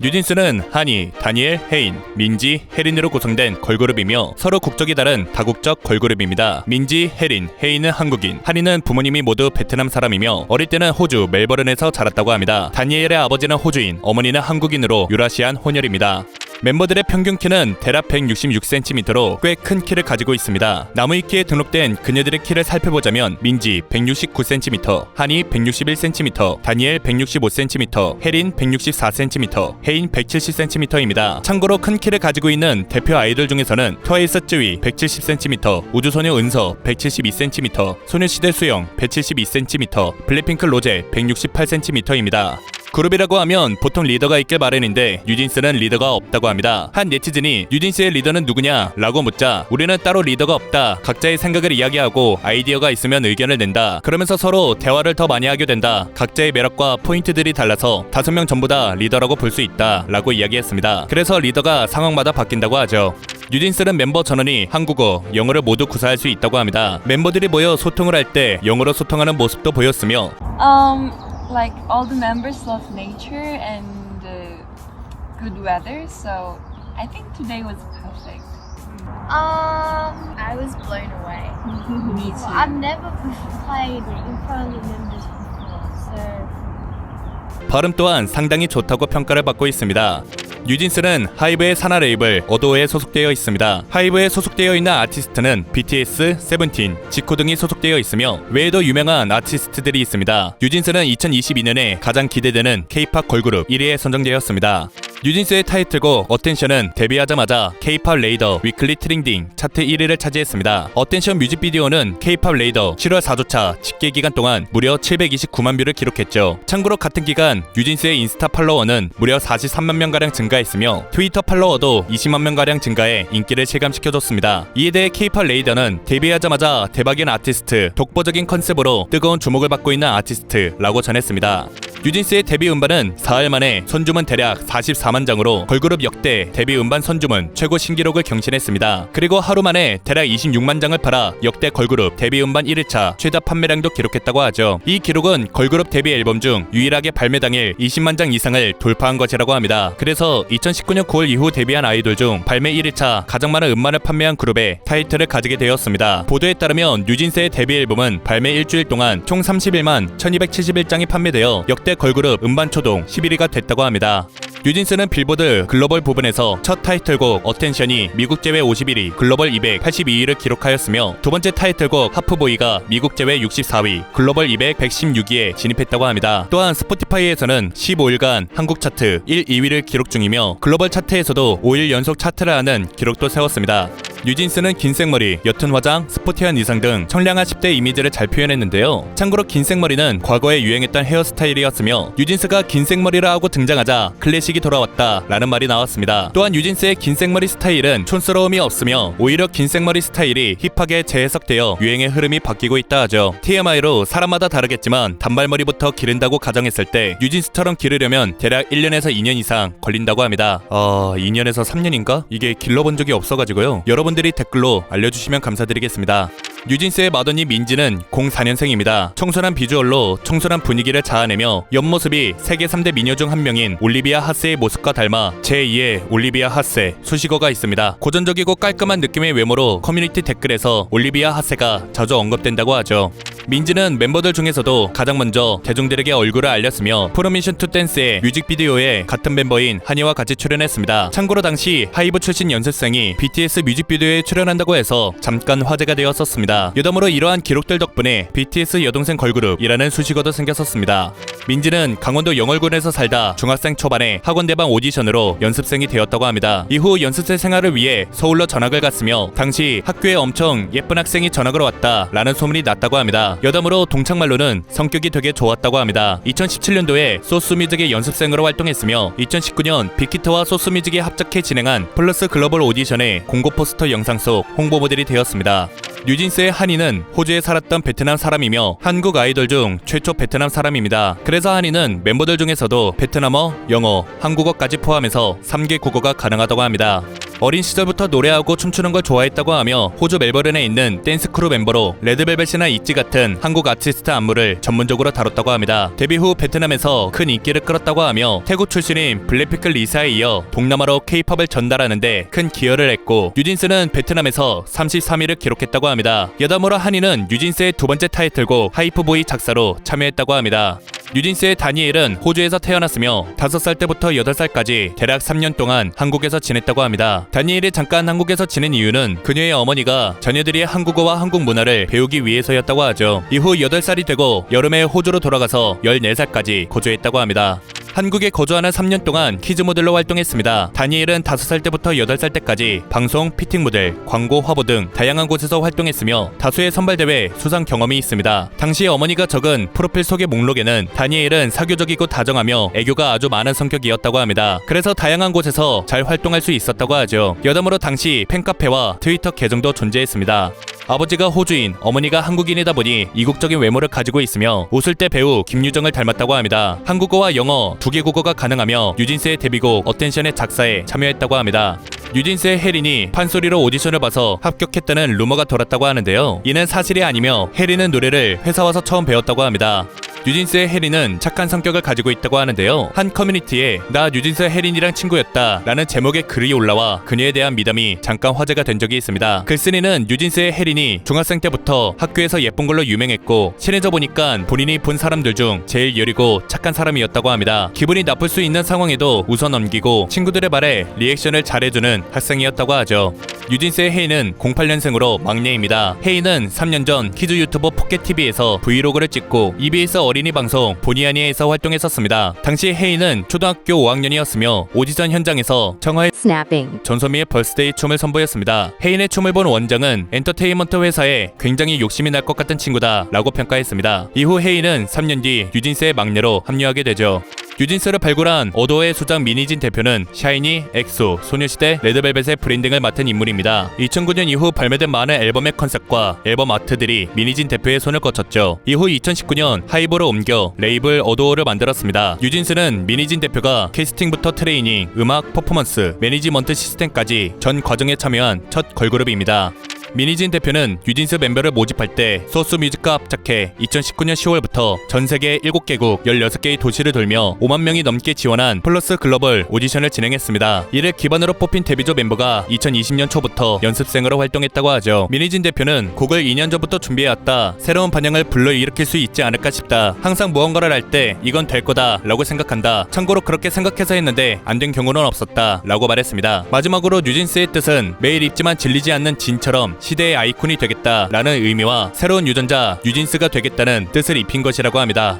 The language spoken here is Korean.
뉴진스는 한이, 다니엘, 혜인, 민지, 혜린으로 구성된 걸그룹이며 서로 국적이 다른 다국적 걸그룹입니다. 민지, 혜린, 혜인은 한국인, 한이는 부모님이 모두 베트남 사람이며 어릴 때는 호주 멜버른에서 자랐다고 합니다. 다니엘의 아버지는 호주인, 어머니는 한국인으로 유라시안 혼혈입니다. 멤버들의 평균 키는 대략 166cm로 꽤 큰 키를 가지고 있습니다. 나무위키에 등록된 그녀들의 키를 살펴보자면 민지 169cm, 한이 161cm, 다니엘 165cm, 혜린 164cm, 혜인 170cm입니다. 참고로 큰 키를 가지고 있는 대표 아이돌 중에서는 트와이스 쯔위 170cm, 우주소녀 은서 172cm, 소녀시대 수영 172cm, 블랙핑크 로제 168cm입니다. 그룹이라고 하면 보통 리더가 있길 마련인데 뉴진스는 리더가 없다고 합니다. 한 네티즌이 뉴진스의 리더는 누구냐? 라고 묻자 우리는 따로 리더가 없다. 각자의 생각을 이야기하고 아이디어가 있으면 의견을 낸다. 그러면서 서로 대화를 더 많이 하게 된다. 각자의 매력과 포인트들이 달라서 5명 전부 다 리더라고 볼 수 있다. 라고 이야기했습니다. 그래서 리더가 상황마다 바뀐다고 하죠. 뉴진스는 멤버 전원이 한국어, 영어를 모두 구사할 수 있다고 합니다. 멤버들이 모여 소통을 할 때 영어로 소통하는 모습도 보였으며 Like all the members love nature and good weather, so I think today was perfect. I was blown away. Me too. I've never played in front of the members before, so 발음 또한 상당히 좋다고 평가를 받고 있습니다. 뉴진스는 하이브의 산하 레이블 어도어에 소속되어 있습니다. 하이브에 소속되어 있는 아티스트는 BTS, 세븐틴, 지코 등이 소속되어 있으며 외에도 유명한 아티스트들이 있습니다. 뉴진스는 2022년에 가장 기대되는 K-팝 걸그룹 1위에 선정되었습니다. 뉴진스의 타이틀곡 어텐션은 데뷔하자마자 K-팝 레이더 위클리 트렌딩 차트 1위를 차지했습니다. 어텐션 뮤직비디오는 K-팝 레이더 7월 4주차 집계 기간 동안 무려 729만 뷰를 기록했죠. 참고로 같은 기간 뉴진스의 인스타 팔로워는 무려 43만 명가량 증가했으며 트위터 팔로워도 20만 명가량 증가해 인기를 실감시켜줬습니다. 이에 대해 K-팝 레이더는 데뷔하자마자 대박인 아티스트, 독보적인 컨셉으로 뜨거운 주목을 받고 있는 아티스트라고 전했습니다. 뉴진스의 데뷔 음반은 4일 만에 선주문 대략 44만 장으로 걸그룹 역대 데뷔 음반 선주문 최고 신기록을 경신했습니다. 그리고 하루 만에 대략 26만 장을 팔아 역대 걸그룹 데뷔 음반 1일차 최다 판매량도 기록했다고 하죠. 이 기록은 걸그룹 데뷔 앨범 중 유일하게 발매 당일 20만 장 이상을 돌파한 것이라고 합니다. 그래서 2019년 9월 이후 데뷔한 아이돌 중 발매 1일차 가장 많은 음반을 판매한 그룹의 타이틀을 가지게 되었습니다. 보도에 따르면 뉴진스의 데뷔 앨범은 발매 일주일 동안 총 31만 1271장이 판매되어 역대 걸그룹 음반 초동 11위가 됐다고 합니다. 뉴진스는 빌보드 글로벌 부분에서 첫 타이틀곡 어텐션이 미국 제외 51위, 글로벌 282위를 기록하였으며 두 번째 타이틀곡 하프보이가 미국 제외 64위, 글로벌 116위에 진입했다고 합니다. 또한 스포티파이에서는 15일간 한국 차트 1, 2위를 기록 중이며 글로벌 차트에서도 5일 연속 차트를 하는 기록도 세웠습니다. 뉴진스는 긴 생머리, 옅은 화장, 스포티한 의상 등 청량한 10대 이미지를 잘 표현했는데요. 참고로 긴 생머리는 과거에 유행했던 헤어스타일이었으며 뉴진스가 긴 생머리라 하고 등장하자 클래식이 돌아왔다 라는 말이 나왔습니다. 또한 뉴진스의 긴 생머리 스타일은 촌스러움이 없으며 오히려 긴 생머리 스타일이 힙하게 재해석되어 유행의 흐름이 바뀌고 있다 하죠. TMI로 사람마다 다르겠지만 단발머리부터 기른다고 가정했을 때 뉴진스처럼 기르려면 대략 1년에서 2년 이상 걸린다고 합니다. 2년에서 3년인가? 이게 길러본 적이 없어가지고요. 여러분들이 댓글로 알려주시면 감사드리겠습니다. 뉴진스의 맏언니 민지는 04년생입니다. 청순한 비주얼로 청순한 분위기를 자아내며 옆모습이 세계 3대 미녀 중 한 명인 올리비아 하스의 모습과 닮아 제2의 올리비아 하스 수식어가 있습니다. 고전적이고 깔끔한 느낌의 외모로 커뮤니티 댓글에서 올리비아 하스가 자주 언급된다고 하죠. 민지는 멤버들 중에서도 가장 먼저 대중들에게 얼굴을 알렸으며 프로미션 투 댄스의 뮤직비디오에 같은 멤버인 한이와 같이 출연했습니다. 참고로 당시 하이브 출신 연습생이 BTS 뮤직비디오에 출연한다고 해서 잠깐 화제가 되었었습니다. 여러모로 이러한 기록들 덕분에 BTS 여동생 걸그룹이라는 수식어도 생겼었습니다. 민지는 강원도 영월군에서 살다 중학생 초반에 학원 대방 오디션으로 연습생이 되었다고 합니다. 이후 연습생 생활을 위해 서울로 전학을 갔으며 당시 학교에 엄청 예쁜 학생이 전학으로 왔다 라는 소문이 났다고 합니다. 여담으로 동창말로는 성격이 되게 좋았다고 합니다. 2017년도에 소스뮤직의 연습생으로 활동했으며 2019년 빅히트와 소스뮤직이 합작해 진행한 플러스 글로벌 오디션의 공고 포스터 영상 속 홍보 모델이 되었습니다. 뉴진스의 한이는 호주에 살았던 베트남 사람이며 한국 아이돌 중 최초 베트남 사람입니다. 그래서 한이는 멤버들 중에서도 베트남어, 영어, 한국어까지 포함해서 3개 국어가 가능하다고 합니다. 어린 시절부터 노래하고 춤추는 걸 좋아했다고 하며 호주 멜버른에 있는 댄스 크루 멤버로 레드벨벳이나 있지 같은 한국 아티스트 안무를 전문적으로 다뤘다고 합니다. 데뷔 후 베트남에서 큰 인기를 끌었다고 하며 태국 출신인 블랙핑크 리사에 이어 동남아로 K-팝을 전달하는데 큰 기여를 했고, 뉴진스는 베트남에서 33위를 기록했다고 합니다. 여담으로 한이는 뉴진스의 두 번째 타이틀곡 하이프보이 작사로 참여했다고 합니다. 뉴진스의 다니엘은 호주에서 태어났으며 5살 때부터 8살까지 대략 3년 동안 한국에서 지냈다고 합니다. 다니엘이 잠깐 한국에서 지낸 이유는 그녀의 어머니가 자녀들이 한국어와 한국 문화를 배우기 위해서였다고 하죠. 이후 8살이 되고 여름에 호주로 돌아가서 14살까지 거주했다고 합니다. 한국에 거주하는 3년 동안 키즈 모델로 활동했습니다. 다니엘은 5살 때부터 8살 때까지 방송, 피팅 모델, 광고, 화보 등 다양한 곳에서 활동했으며 다수의 선발대회 수상 경험이 있습니다. 당시 어머니가 적은 프로필 소개 목록에는 다니엘은 사교적이고 다정하며 애교가 아주 많은 성격이었다고 합니다. 그래서 다양한 곳에서 잘 활동할 수 있었다고 하죠. 여담으로 당시 팬카페와 트위터 계정도 존재했습니다. 아버지가 호주인, 어머니가 한국인이다 보니 이국적인 외모를 가지고 있으며 웃을 때 배우 김유정을 닮았다고 합니다. 한국어와 영어 2개 국어가 가능하며 뉴진스의 데뷔곡 어텐션의 작사에 참여했다고 합니다. 뉴진스의 혜린이 판소리로 오디션을 봐서 합격했다는 루머가 돌았다고 하는데요. 이는 사실이 아니며 혜린은 노래를 회사 와서 처음 배웠다고 합니다. 뉴진스의 혜린은 착한 성격을 가지고 있다고 하는데요. 한 커뮤니티에 나 뉴진스 혜린이랑 친구였다 라는 제목의 글이 올라와 그녀에 대한 미담이 잠깐 화제가 된 적이 있습니다. 글쓴이는 뉴진스의 혜린이 중학생 때부터 학교에서 예쁜 걸로 유명했고 친해져 보니까 본인이 본 사람들 중 제일 여리고 착한 사람이었다고 합니다. 기분이 나쁠 수 있는 상황에도 웃어 넘기고 친구들의 말에 리액션을 잘해주는 학생이었다고 하죠. 뉴진스의 혜인은 08년생으로 막내입니다. 혜인은 3년 전 키즈 유튜버 포켓TV에서 브이로그를 찍고 EBS 어린이 방송 보니아니에서 활동했었습니다. 당시 혜인은 초등학교 5학년이었으며 오디션 현장에서 청하의 snapping, 전소미의 벌스데이 춤을 선보였습니다. 혜인의 춤을 본 원장은 엔터테인먼트 회사에 굉장히 욕심이 날 것 같은 친구다 라고 평가했습니다. 이후 혜인은 3년 뒤 뉴진스의 막내로 합류하게 되죠. 뉴진스를 발굴한 어도의 수장 미니진 대표는 샤이니, 엑소, 소녀시대, 레드벨벳의 브랜딩을 맡은 인물입니다. 2009년 이후 발매된 많은 앨범의 컨셉과 앨범 아트들이 미니진 대표의 손을 거쳤죠. 이후 2019년 하이브로 옮겨 레이블 어도어를 만들었습니다. 뉴진스는 미니진 대표가 캐스팅부터 트레이닝, 음악, 퍼포먼스, 매니지먼트 시스템까지 전 과정에 참여한 첫 걸그룹입니다. 미니진 대표는 뉴진스 멤버를 모집할 때 소스 뮤직과 합작해 2019년 10월부터 전 세계 7개국 16개의 도시를 돌며 5만 명이 넘게 지원한 플러스 글로벌 오디션을 진행했습니다. 이를 기반으로 뽑힌 데뷔조 멤버가 2020년 초부터 연습생으로 활동했다고 하죠. 미니진 대표는 곡을 2년 전부터 준비해왔다. 새로운 반향을 불러일으킬 수 있지 않을까 싶다. 항상 무언가를 할 때 이건 될 거다 라고 생각한다. 참고로 그렇게 생각해서 했는데 안 된 경우는 없었다 라고 말했습니다. 마지막으로 뉴진스의 뜻은 매일 입지만 질리지 않는 진처럼 시대의 아이콘이 되겠다라는 의미와 새로운 유전자 뉴진스가 되겠다는 뜻을 입힌 것이라고 합니다.